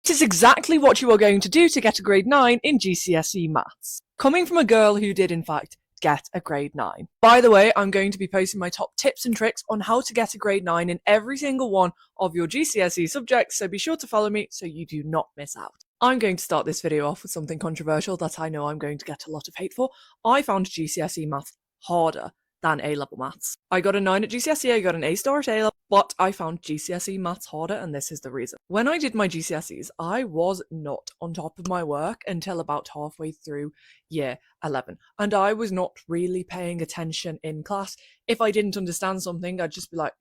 This is exactly what you are going to do to get a grade 9 in GCSE Maths. Coming from a girl who did in fact get a grade 9. By the way, I'm going to be posting my top tips and tricks on how to get a grade 9 in every single one of your GCSE subjects, so be sure to follow me so you do not miss out. I'm going to start this video off with something controversial that I know I'm going to get a lot of hate for. I found GCSE Maths harder than A-level maths. I got a 9 at GCSE, I got an A-star at A-level, but I found GCSE maths harder, and this is the reason. When I did my GCSEs, I was not on top of my work until about halfway through year 11, and I was not really paying attention in class. If I didn't understand something, I'd just be like,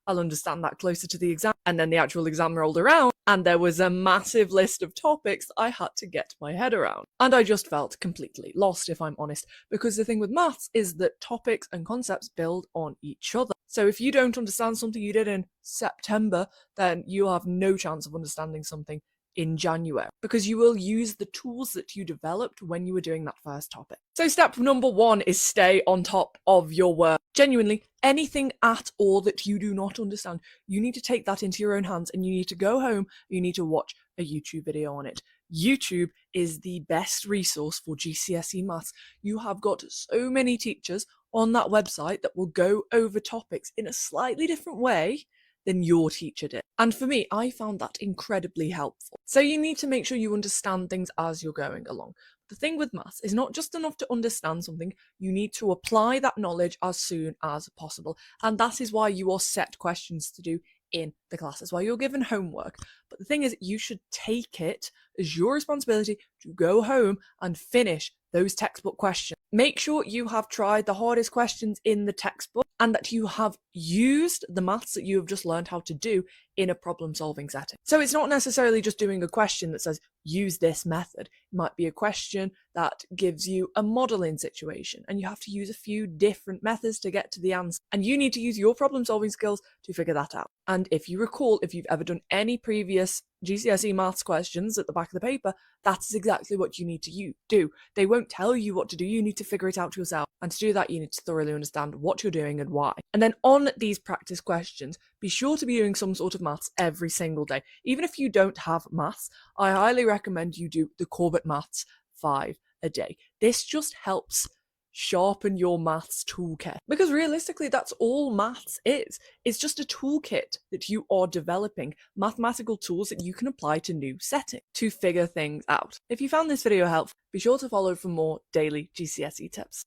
I'll understand that closer to the exam. And then the actual exam rolled around, and there was a massive list of topics I had to get my head around. And I just felt completely lost, if I'm honest, because the thing with maths is that topics and concepts build on each other. So if you don't understand something you did in September, then you have no chance of understanding something in January, because you will use the tools that you developed when you were doing that first topic. So step number 1 is stay on top of your work. Genuinely, anything at all that you do not understand, you need to take that into your own hands, and you need to go home, you need to watch a YouTube video on it. YouTube is the best resource for GCSE maths. You have got so many teachers on that website that will go over topics in a slightly different way than your teacher did. And for me, I found that incredibly helpful. So you need to make sure you understand things as you're going along. The thing with maths is not just enough to understand something, you need to apply that knowledge as soon as possible. And that is why you are set questions to do in the class. That's why you're given homework. But the thing is, you should take it as your responsibility to go home and finish those textbook questions. Make sure you have tried the hardest questions in the textbook, and that you have used the maths that you have just learned how to do in a problem-solving setting. So it's not necessarily just doing a question that says, use this method. It might be a question that gives you a modeling situation, and you have to use a few different methods to get to the answer. And you need to use your problem-solving skills to figure that out. And if you recall, if you've ever done any previous GCSE maths questions at the back of the paper, that is exactly what you need to do. They won't tell you what to do, you need to figure it out yourself. And to do that, you need to thoroughly understand what you're doing and why. And then on these practice questions, be sure to be doing some sort of maths every single day. Even if you don't have maths, I highly recommend you do the Corbett Maths 5 a day. This just helps sharpen your maths toolkit, because realistically that's all maths is. It's just a toolkit that you are developing, mathematical tools that you can apply to new settings to figure things out. If you found this video helpful, be sure to follow for more daily GCSE tips.